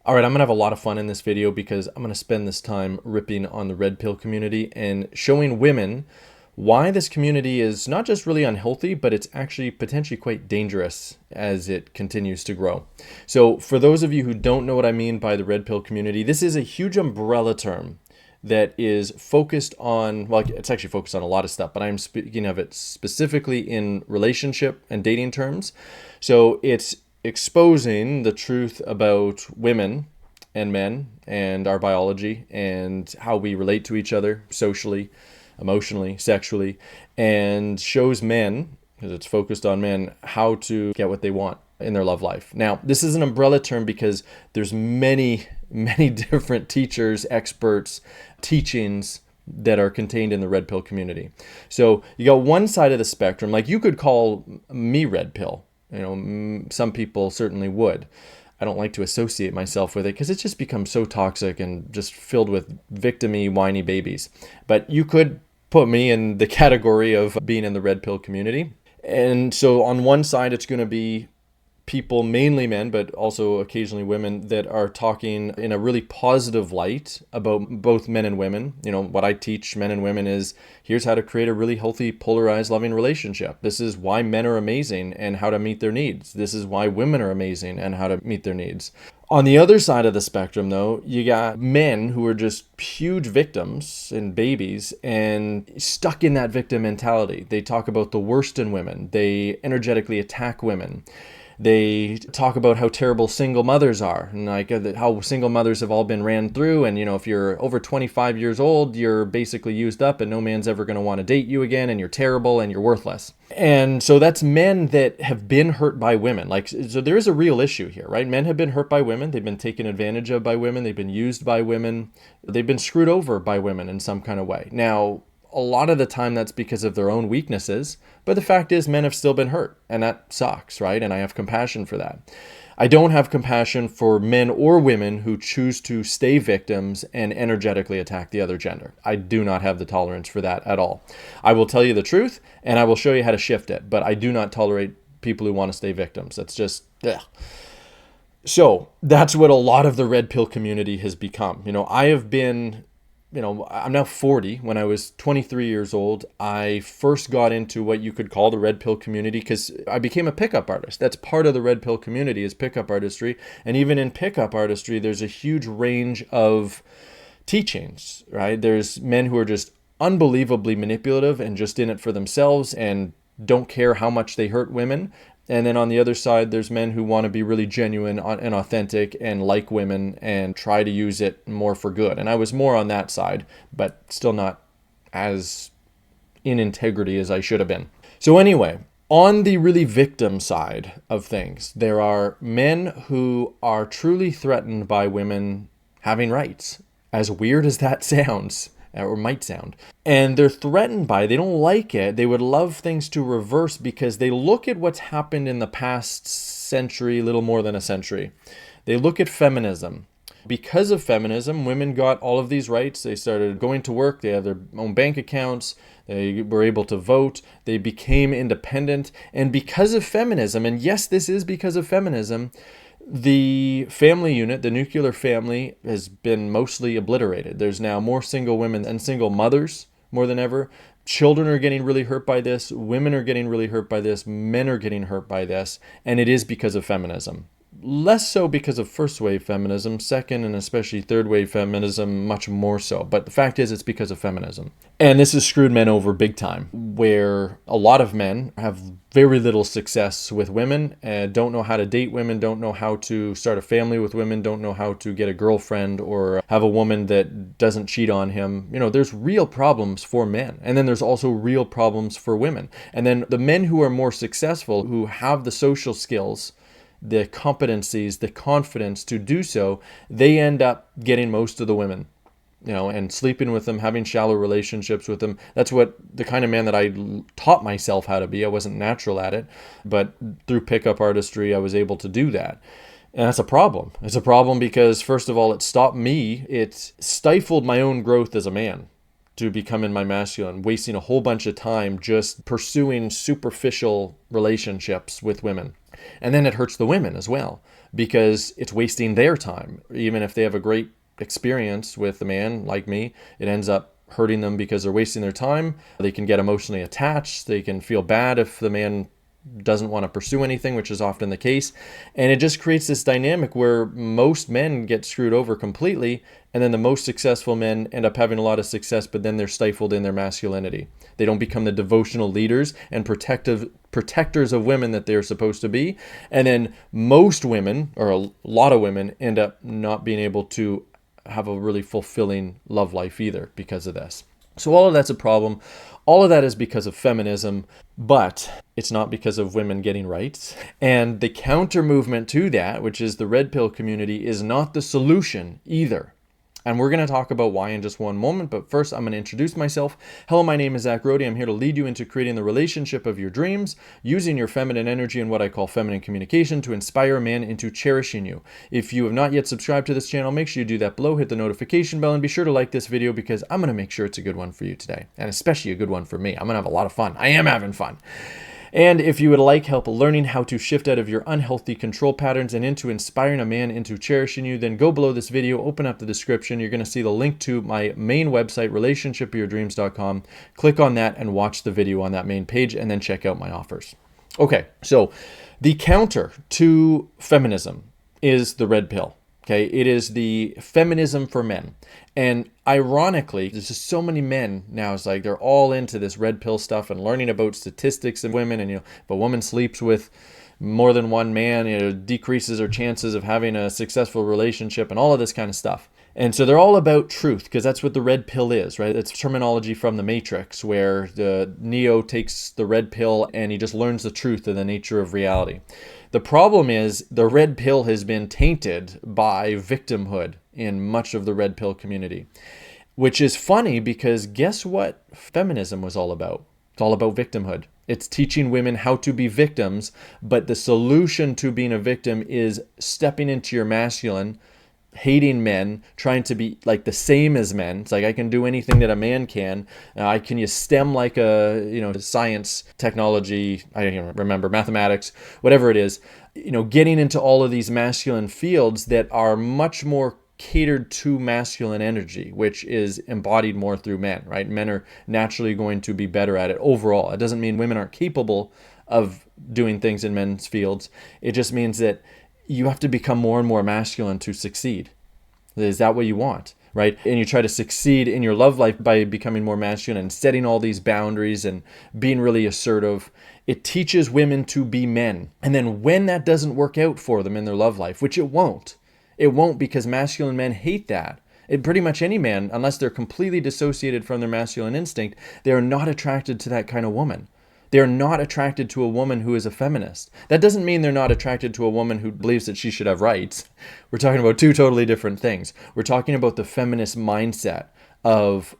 All right, I'm gonna have a lot of fun in this video because I'm gonna spend this time ripping on the red pill community and showing women why this community is not just really unhealthy, but it's actually potentially quite dangerous as it continues to grow. So for those of you who don't know what I mean by the red pill community, this is a huge umbrella term that is focused on, well, it's actually focused on a lot of stuff, but I'm speaking of it specifically in relationship and dating terms. So it's exposing the truth about women and men and our biology and how we relate to each other socially, emotionally, sexually, and shows men, because it's focused on men, how to get what they want in their love life. Now, this is an umbrella term because there's many different teachers, experts, teachings that are contained in the red pill community. So you got one side of the spectrum, like you could call me red pill. Some people certainly would. I don't like to associate myself with it because it's just become so toxic and just filled with victim-y, whiny babies. But you could put me in the category of being in the red pill community. And so on one side, it's going to be people, mainly men, but also occasionally women, that are talking in a really positive light about both men and women. What I teach men and women is, here's how to create a really healthy, polarized, loving relationship. This is why men are amazing and how to meet their needs. This is why women are amazing and how to meet their needs. On the other side of the spectrum, though, you got men who are just huge victims and babies and stuck in that victim mentality. They talk about the worst in women. They energetically attack women. They talk about how terrible single mothers are, and like how single mothers have all been ran through. And if you're over 25 years old, you're basically used up and no man's ever going to want to date you again, and you're terrible and you're worthless. And so that's men that have been hurt by women. So there is a real issue here, right? Men have been hurt by women. They've been taken advantage of by women. They've been used by women. They've been screwed over by women in some kind of way. Now, a lot of the time that's because of their own weaknesses, but the fact is men have still been hurt, and that sucks, right? And I have compassion for that. I don't have compassion for men or women who choose to stay victims and energetically attack the other gender. I do not have the tolerance for that at all. I will tell you the truth, and I will show you how to shift it, but I do not tolerate people who want to stay victims. That's just, ugh. So that's what a lot of the red pill community has become. I'm now 40. When I was 23 years old, I first got into what you could call the red pill community because I became a pickup artist. That's part of the red pill community, is pickup artistry. And even in pickup artistry, there's a huge range of teachings, right? There's men who are just unbelievably manipulative and just in it for themselves and don't care how much they hurt women. And then on the other side, there's men who want to be really genuine and authentic and like women and try to use it more for good. And I was more on that side, but still not as in integrity as I should have been. So anyway, on the really victim side of things, there are men who are truly threatened by women having rights. As weird as that sounds, or might sound. And they're threatened by it. They don't like it. They would love things to reverse because they look at what's happened in the past century, little more than a century. They look at feminism. Because of feminism, women got all of these rights. They started going to work. They had their own bank accounts. They were able to vote. They became independent. And because of feminism, and yes, this is because of feminism, the family unit, the nuclear family, has been mostly obliterated. There's now more single women and single mothers more than ever. Children are getting really hurt by this. Women are getting really hurt by this. Men are getting hurt by this. And it is because of feminism. Less so because of first wave feminism, second and especially third wave feminism, much more so. But the fact is, it's because of feminism. And this has screwed men over big time, where a lot of men have very little success with women, don't know how to date women, don't know how to start a family with women, don't know how to get a girlfriend or have a woman that doesn't cheat on him. There's real problems for men. And then there's also real problems for women. And then the men who are more successful, who have the social skills, the competencies, the confidence to do so, they end up getting most of the women, and sleeping with them, having shallow relationships with them. That's what the kind of man that I taught myself how to be. I wasn't natural at it, but through pickup artistry, I was able to do that. And that's a problem. It's a problem because, first of all, it stopped me. It stifled my own growth as a man to become in my masculine, wasting a whole bunch of time just pursuing superficial relationships with women. And then it hurts the women as well, because it's wasting their time. Even if they have a great experience with a man like me, it ends up hurting them because they're wasting their time. They can get emotionally attached. They can feel bad if the man doesn't want to pursue anything, which is often the case. And it just creates this dynamic where most men get screwed over completely, and then the most successful men end up having a lot of success, but then they're stifled in their masculinity. They don't become the devotional leaders and protectors of women that they're supposed to be. And then most women, or a lot of women, end up not being able to have a really fulfilling love life either because of this. So all of that's a problem. All of that is because of feminism, but it's not because of women getting rights. And the counter movement to that, which is the red pill community, is not the solution either. And we're going to talk about why in just one moment. But first, I'm going to introduce myself. Hello, my name is Zach Rohde. I'm here to lead you into creating the relationship of your dreams, using your feminine energy and what I call feminine communication to inspire a man into cherishing you. If you have not yet subscribed to this channel, make sure you do that below, hit the notification bell, and be sure to like this video because I'm going to make sure it's a good one for you today. And especially a good one for me. I'm going to have a lot of fun. I am having fun. And if you would like help learning how to shift out of your unhealthy control patterns and into inspiring a man into cherishing you, then go below this video, open up the description. You're going to see the link to my main website, relationshipofyourdreams.com. Click on that and watch the video on that main page, and then check out my offers. Okay, so the counter to feminism is the red pill. Okay, it is the feminism for men. And ironically, there's just so many men now, it's like they're all into this red pill stuff and learning about statistics of women. And, if a woman sleeps with more than one man, it decreases her chances of having a successful relationship and all of this kind of stuff. And so they're all about truth, because that's what the red pill is, right? It's terminology from the Matrix, where the Neo takes the red pill and he just learns the truth of the nature of reality. The problem is the red pill has been tainted by victimhood in much of the red pill community, which is funny because guess what feminism was all about? It's all about victimhood. It's teaching women how to be victims, but the solution to being a victim is stepping into your masculine, hating men, trying to be like the same as men. It's like, I can do anything that a man can. I can use STEM like science, technology, I don't remember, mathematics, whatever it is, getting into all of these masculine fields that are much more catered to masculine energy, which is embodied more through men, right? Men are naturally going to be better at it overall. It doesn't mean women aren't capable of doing things in men's fields. It just means that you have to become more and more masculine to succeed. Is that what you want, right? And you try to succeed in your love life by becoming more masculine and setting all these boundaries and being really assertive. It teaches women to be men. And then when that doesn't work out for them in their love life, which it won't because masculine men hate that. Pretty much any man, unless they're completely dissociated from their masculine instinct, they are not attracted to that kind of woman. They're not attracted to a woman who is a feminist. That doesn't mean they're not attracted to a woman who believes that she should have rights. We're talking about two totally different things. We're talking about the feminist mindset of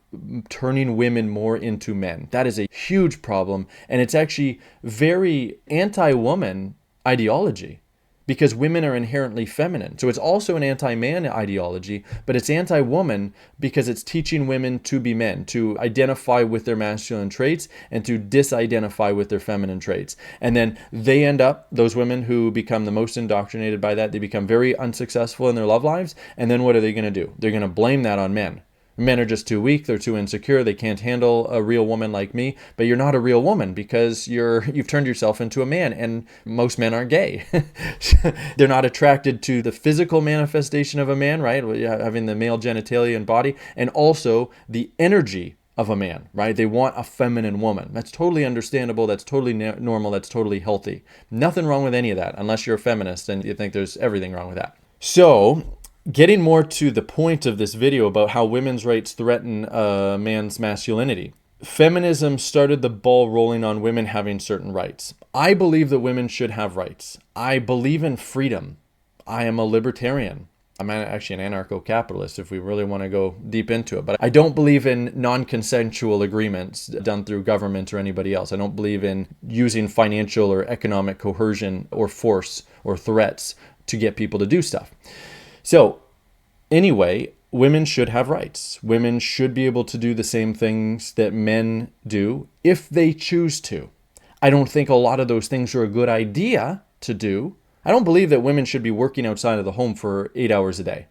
turning women more into men. That is a huge problem, and it's actually very anti-woman ideology, because women are inherently feminine. So it's also an anti-man ideology, but it's anti-woman because it's teaching women to be men, to identify with their masculine traits and to disidentify with their feminine traits. And then they end up, those women who become the most indoctrinated by that, they become very unsuccessful in their love lives. And then what are they going to do? They're going to blame that on men. Men are just too weak, they're too insecure, they can't handle a real woman like me. But you're not a real woman because you've turned yourself into a man, and most men aren't gay. They're not attracted to the physical manifestation of a man, right? Having the male genitalia and body, and also the energy of a man, right? They want a feminine woman. That's totally understandable, that's totally normal, that's totally healthy. Nothing wrong with any of that, unless you're a feminist and you think there's everything wrong with that. So, getting more to the point of this video about how women's rights threaten a man's masculinity. Feminism started the ball rolling on women having certain rights. I believe that women should have rights. I believe in freedom. I am a libertarian. I'm actually an anarcho-capitalist if we really want to go deep into it. But I don't believe in non-consensual agreements done through government or anybody else. I don't believe in using financial or economic coercion or force or threats to get people to do stuff. So anyway, women should have rights. Women should be able to do the same things that men do if they choose to. I don't think a lot of those things are a good idea, to do. I don't believe that women should be working outside of the home for 8 hours a day.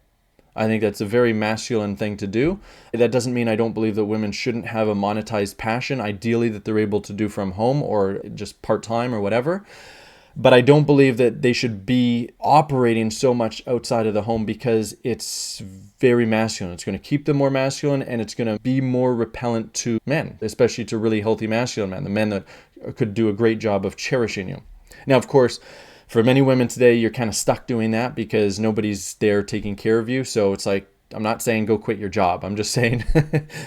I think that's a very masculine thing to do. That doesn't mean I don't believe that women shouldn't have a monetized passion, ideally that they're able to do from home or just part-time or whatever. But I don't believe that they should be operating so much outside of the home because it's very masculine. It's going to keep them more masculine, and it's going to be more repellent to men, especially to really healthy masculine men, the men that could do a great job of cherishing you. Now, of course, for many women today, you're kind of stuck doing that because nobody's there taking care of you. So it's like, I'm not saying go quit your job. I'm just saying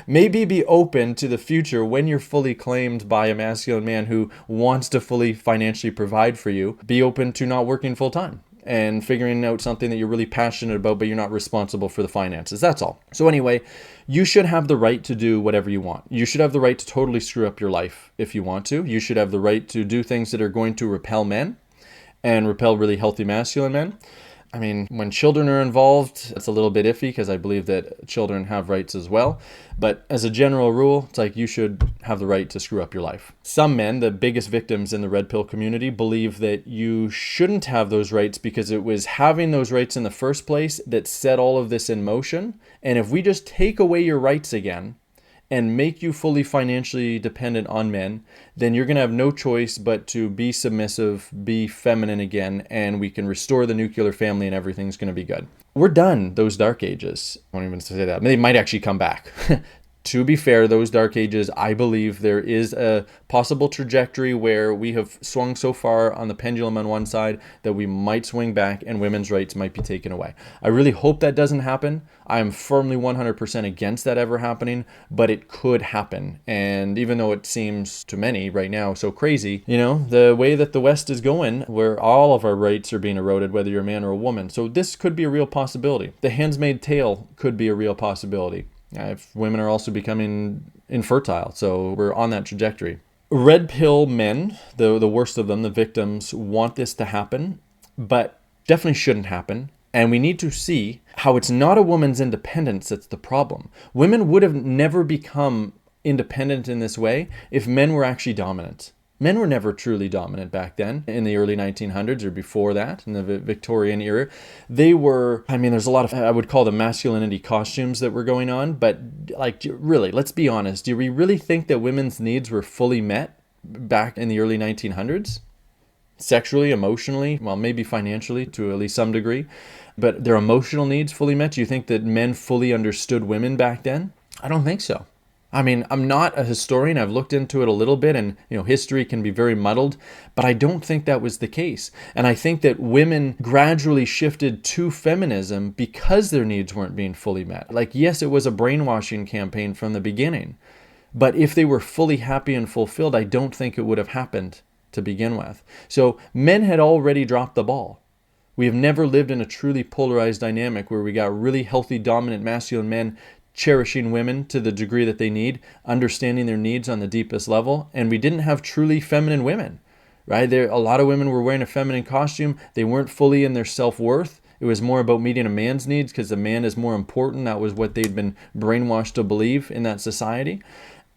maybe be open to the future when you're fully claimed by a masculine man who wants to fully financially provide for you. Be open to not working full time and figuring out something that you're really passionate about, but you're not responsible for the finances. That's all. So anyway, you should have the right to do whatever you want. You should have the right to totally screw up your life if you want to. You should have the right to do things that are going to repel men and repel really healthy masculine men. I mean, when children are involved, it's a little bit iffy because I believe that children have rights as well. But as a general rule, it's like you should have the right to screw up your life. Some men, the biggest victims in the red pill community, believe that you shouldn't have those rights because it was having those rights in the first place that set all of this in motion. And if we just take away your rights again and make you fully financially dependent on men, then you're going to have no choice but to be submissive, be feminine again, and we can restore the nuclear family and everything's going to be good. We're done, those dark ages. I won't even say that. They might actually come back. To be fair, those dark ages, I believe there is a possible trajectory where we have swung so far on the pendulum on one side that we might swing back and women's rights might be taken away. I really hope that doesn't happen. I am firmly 100% against that ever happening, but it could happen. And even though it seems to many right now so crazy, the way that the West is going, where all of our rights are being eroded, whether you're a man or a woman. So this could be a real possibility. The Handmaid's Tale could be a real possibility. If women are also becoming infertile. So we're on that trajectory. Red pill men, the worst of them, the victims, want this to happen, but definitely shouldn't happen. And we need to see how it's not a woman's independence that's the problem. Women would have never become independent in this way if men were actually dominant. Men were never truly dominant back then in the early 1900s or before that, in the Victorian era. They were, there's a lot of, I would call them masculinity costumes that were going on, but really, let's be honest. Do we really think that women's needs were fully met back in the early 1900s? Sexually, emotionally, well, maybe financially to at least some degree, but their emotional needs fully met? Do you think that men fully understood women back then? I don't think so. I'm not a historian. I've looked into it a little bit and, history can be very muddled, but I don't think that was the case. And I think that women gradually shifted to feminism because their needs weren't being fully met. Yes, it was a brainwashing campaign from the beginning, but if they were fully happy and fulfilled, I don't think it would have happened to begin with. So men had already dropped the ball. We have never lived in a truly polarized dynamic where we got really healthy, dominant, masculine men cherishing women to the degree that they need, understanding their needs on the deepest level. And we didn't have truly feminine women, right? A lot of women were wearing a feminine costume. They weren't fully in their self-worth. It was more about meeting a man's needs because the man is more important. That was what they'd been brainwashed to believe in that society.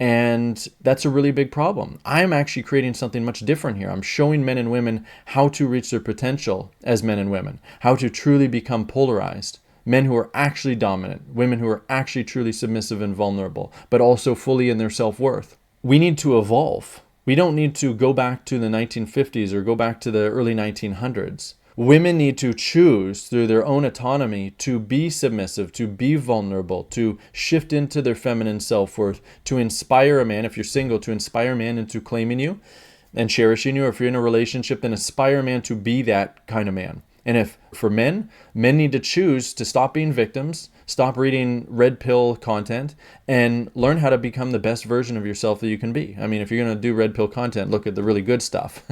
And that's a really big problem. I'm actually creating something much different here. I'm showing men and women how to reach their potential as men and women, how to truly become polarized. Men who are actually dominant, women who are actually truly submissive and vulnerable, but also fully in their self-worth. We need to evolve. We don't need to go back to the 1950s or go back to the early 1900s. Women need to choose through their own autonomy to be submissive, to be vulnerable, to shift into their feminine self-worth, to inspire a man, if you're single, to inspire a man into claiming you and cherishing you. Or if you're in a relationship, then aspire a man to be that kind of man. And if for men need to choose to stop being victims, stop reading red pill content, and learn how to become the best version of yourself that you can be. If you're going to do red pill content, look at the really good stuff.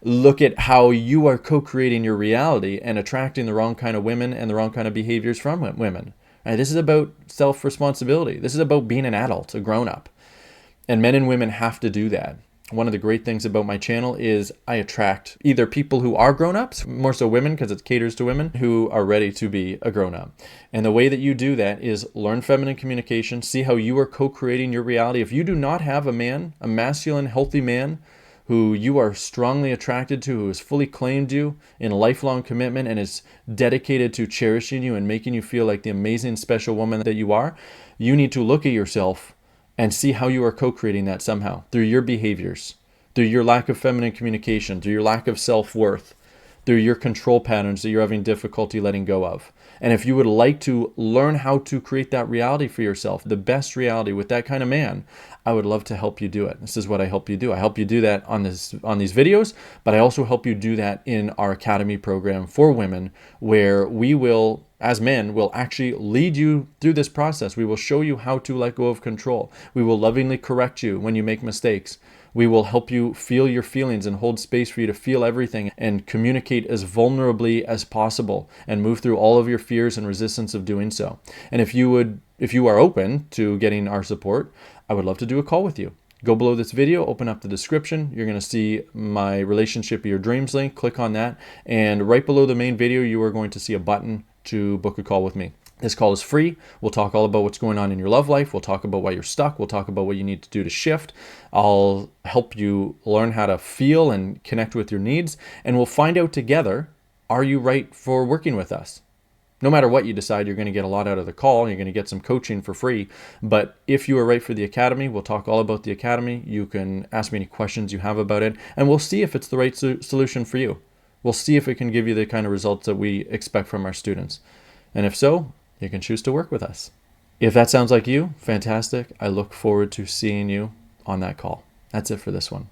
Look at how you are co-creating your reality and attracting the wrong kind of women and the wrong kind of behaviors from women. Right? This is about self-responsibility. This is about being an adult, a grown-up. And men and women have to do that. One of the great things about my channel is I attract either people who are grown-ups, more so women because it caters to women, who are ready to be a grown-up. And the way that you do that is learn feminine communication, see how you are co-creating your reality. If you do not have a man, a masculine, healthy man, who you are strongly attracted to, who has fully claimed you in a lifelong commitment and is dedicated to cherishing you and making you feel like the amazing, special woman that you are, you need to look at yourself and see how you are co-creating that somehow through your behaviors, through your lack of feminine communication, through your lack of self-worth, through your control patterns that you're having difficulty letting go of. And if you would like to learn how to create that reality for yourself, the best reality with that kind of man, I would love to help you do it. This is what I help you do. I help you do that on these videos, but I also help you do that in our academy program for women, where we will, as men, will actually lead you through this process. We will show you how to let go of control. We will lovingly correct you when you make mistakes. We will help you feel your feelings and hold space for you to feel everything and communicate as vulnerably as possible and move through all of your fears and resistance of doing so. And if you are open to getting our support, I would love to do a call with you. Go below this video, open up the description. You're going to see my Relationship of Your Dreams link. Click on that. And right below the main video, you are going to see a button to book a call with me. This call is free. We'll talk all about what's going on in your love life. We'll talk about why you're stuck. We'll talk about what you need to do to shift. I'll help you learn how to feel and connect with your needs. And we'll find out together, are you right for working with us? No matter what you decide, you're going to get a lot out of the call. You're going to get some coaching for free. But if you are right for the academy, we'll talk all about the academy. You can ask me any questions you have about it. And we'll see if it's the right solution for you. We'll see if it can give you the kind of results that we expect from our students. And if so, you can choose to work with us. If that sounds like you, fantastic. I look forward to seeing you on that call. That's it for this one.